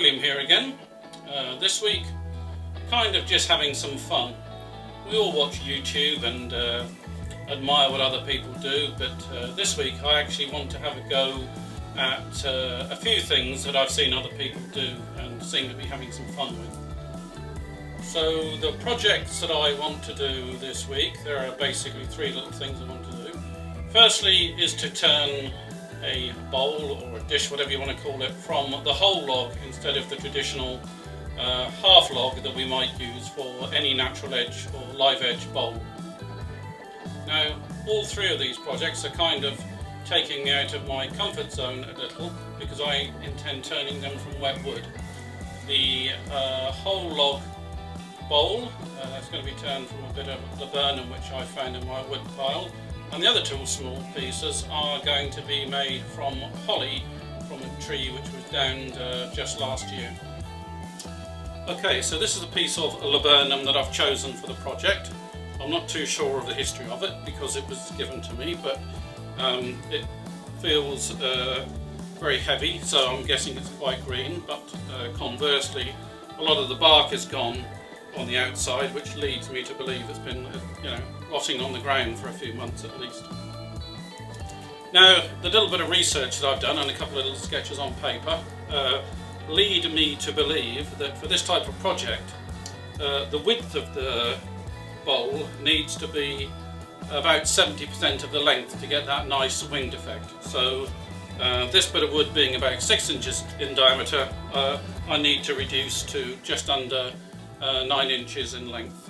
William here again. This week, kind of just having some fun. We all watch YouTube and admire what other people do, but this week I actually want to have a go at a few things that I've seen other people do and seem to be having some fun with. So the projects that I want to do this week, there are basically three little things I want to do. Firstly is to turn a bowl or a dish, whatever you want to call it, from the whole log instead of the traditional half log that we might use for any natural edge or live edge bowl. Now, all three of these projects are kind of taking me out of my comfort zone a little because I intend turning them from wet wood. The whole log bowl, that's going to be turned from a bit of Laburnum which I found in my wood pile, and the other two small pieces are going to be made from holly from a tree which was downed just last year. Okay, so this is a piece of Laburnum that I've chosen for the project. I'm not too sure of the history of it because it was given to me, but it feels very heavy, so I'm guessing it's quite green, but conversely a lot of the bark is gone on the outside, which leads me to believe it's been rotting on the ground for a few months at least. Now, the little bit of research that I've done and a couple of little sketches on paper lead me to believe that for this type of project the width of the bowl needs to be about 70% of the length to get that nice winged effect. So this bit of wood being about 6 inches in diameter, I need to reduce to just under 9 inches in length.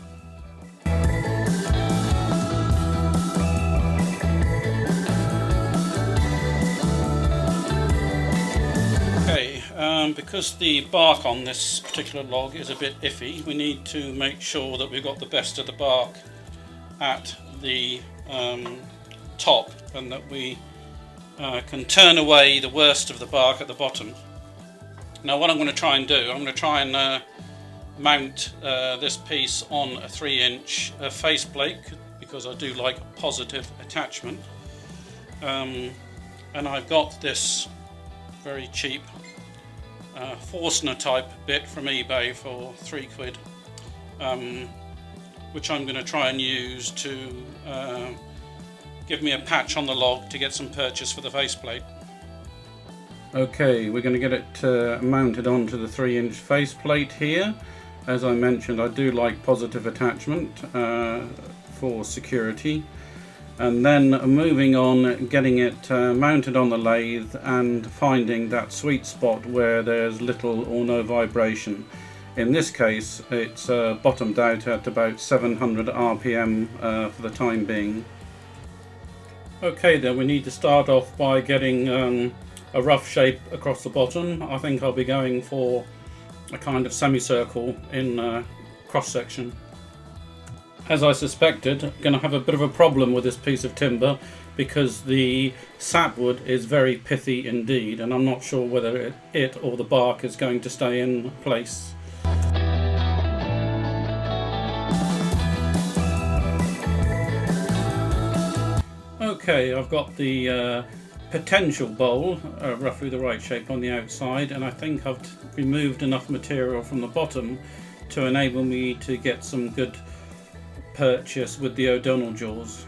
Okay, because the bark on this particular log is a bit iffy, we need to make sure that we've got the best of the bark at the top and that we can turn away the worst of the bark at the bottom. Now what I'm going to try and do, I'm going to try and mount this piece on a 3-inch faceplate because I do like positive attachment, and I've got this very cheap Forstner type bit from eBay for £3, which I'm going to try and use to give me a patch on the log to get some purchase for the faceplate. Okay, we're going to get it mounted onto the 3-inch faceplate here. As I mentioned, I do like positive attachment for security, and then moving on, getting it mounted on the lathe and finding that sweet spot where there's little or no vibration. In this case it's bottomed out at about 700 RPM for the time being. Okay, then we need to start off by getting a rough shape across the bottom. I think I'll be going for a kind of semicircle in cross section. As I suspected, I'm going to have a bit of a problem with this piece of timber because the sapwood is very pithy indeed, and I'm not sure whether it or the bark is going to stay in place. Okay, I've got the potential bowl, roughly the right shape on the outside, and I think I've removed enough material from the bottom to enable me to get some good purchase with the O'Donnell jaws.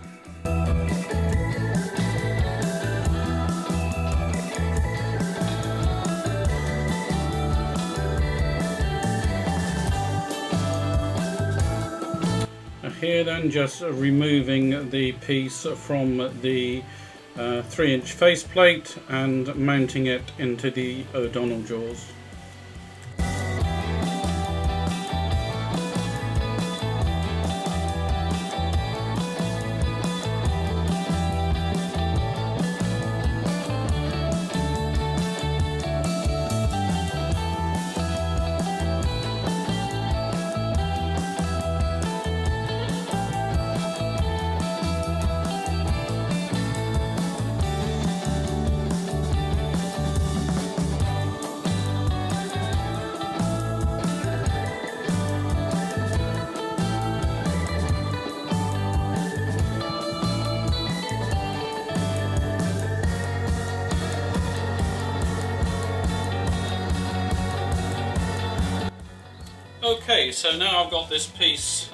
Here then, just removing the piece from the 3-inch faceplate and mounting it into the O'Donnell jaws. Okay, so now I've got this piece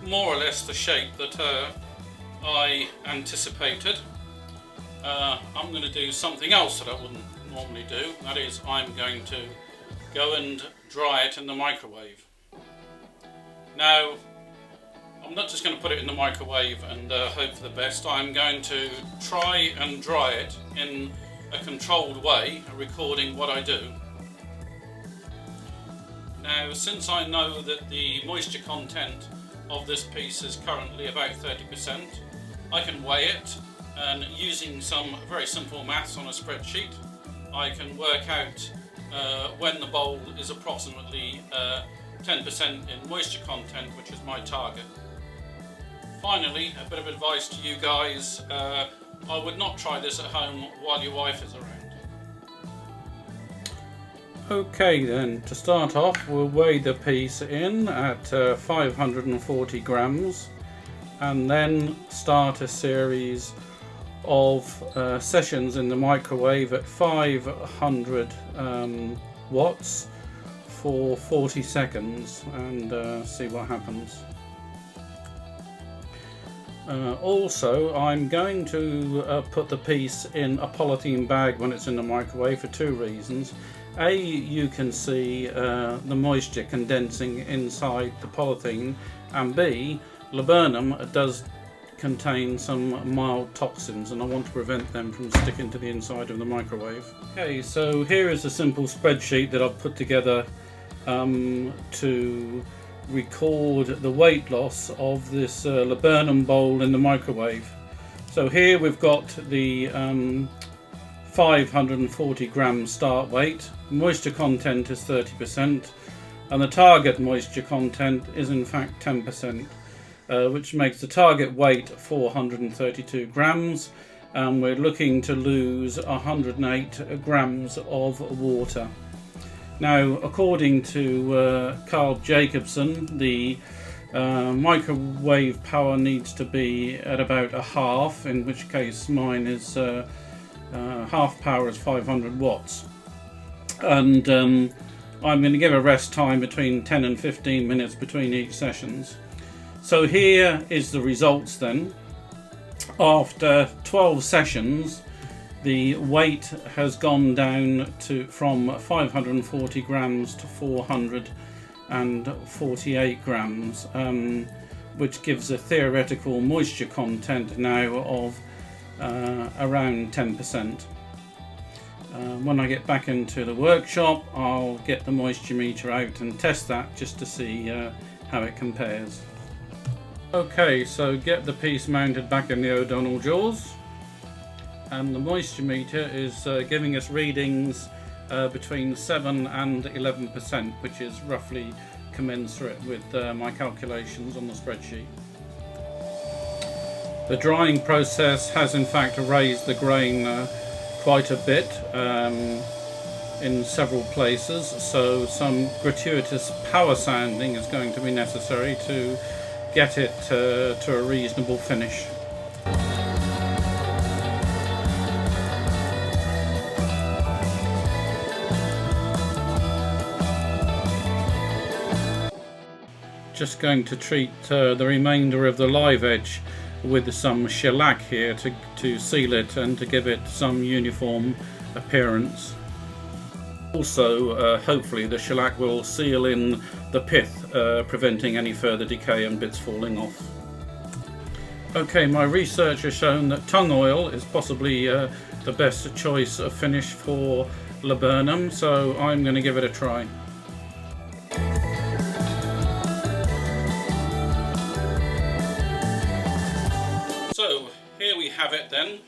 more or less the shape that I anticipated. I'm going to do something else that I wouldn't normally do. That is, I'm going to go and dry it in the microwave. Now, I'm not just going to put it in the microwave and hope for the best. I'm going to try and dry it in a controlled way, recording what I do. Now, since I know that the moisture content of this piece is currently about 30%, I can weigh it, and using some very simple maths on a spreadsheet, I can work out when the bowl is approximately 10% in moisture content, which is my target. Finally, a bit of advice to you guys, I would not try this at home while your wife is around. Okay then, to start off we'll weigh the piece in at 540 grams and then start a series of sessions in the microwave at 500 watts for 40 seconds and see what happens. Also, I'm going to put the piece in a polythene bag when it's in the microwave for two reasons. A, you can see the moisture condensing inside the polythene, and B, laburnum does contain some mild toxins and I want to prevent them from sticking to the inside of the microwave. Okay, so here is a simple spreadsheet that I've put together to record the weight loss of this laburnum bowl in the microwave. So here we've got the 540 gram start weight, moisture content is 30%, and the target moisture content is in fact 10%, which makes the target weight 432 grams, and we're looking to lose 108 grams of water. Now, according to Carl Jacobson, the microwave power needs to be at about a half, in which case mine is half power is 500 watts. And I'm going to give a rest time between 10 and 15 minutes between each sessions. So here is the results then. After 12 sessions, the weight has gone down from 540 grams to 448 grams, which gives a theoretical moisture content now of around 10%. When I get back into the workshop, I'll get the moisture meter out and test that just to see how it compares. Okay, so get the piece mounted back in the O'Donnell jaws, and the moisture meter is giving us readings between 7 and 11%, which is roughly commensurate with my calculations on the spreadsheet. The drying process has in fact raised the grain quite a bit in several places, so some gratuitous power sanding is going to be necessary to get it to a reasonable finish. Just going to treat the remainder of the live edge with some shellac here to seal it and to give it some uniform appearance. Also, hopefully the shellac will seal in the pith, preventing any further decay and bits falling off. Okay, my research has shown that tung oil is possibly the best choice of finish for laburnum, so I'm going to give it a try. So here we have it then,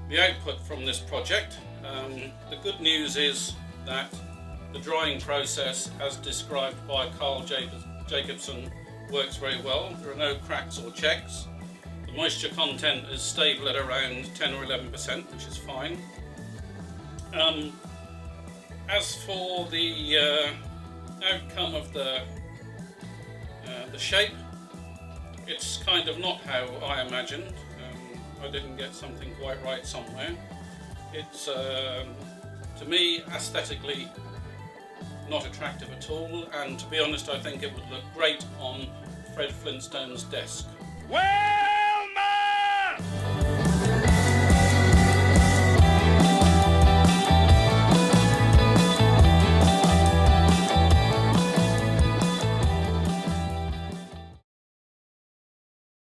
the output from this project. The good news is that the drying process, as described by Carl Jacobson, works very well. There are no cracks or checks. The moisture content is stable at around 10 or 11%, which is fine. As for the outcome of the shape, it's kind of not how I imagined. I didn't get something quite right somewhere. It's, to me, aesthetically, not attractive at all, and to be honest I think it would look great on Fred Flintstone's desk. Well!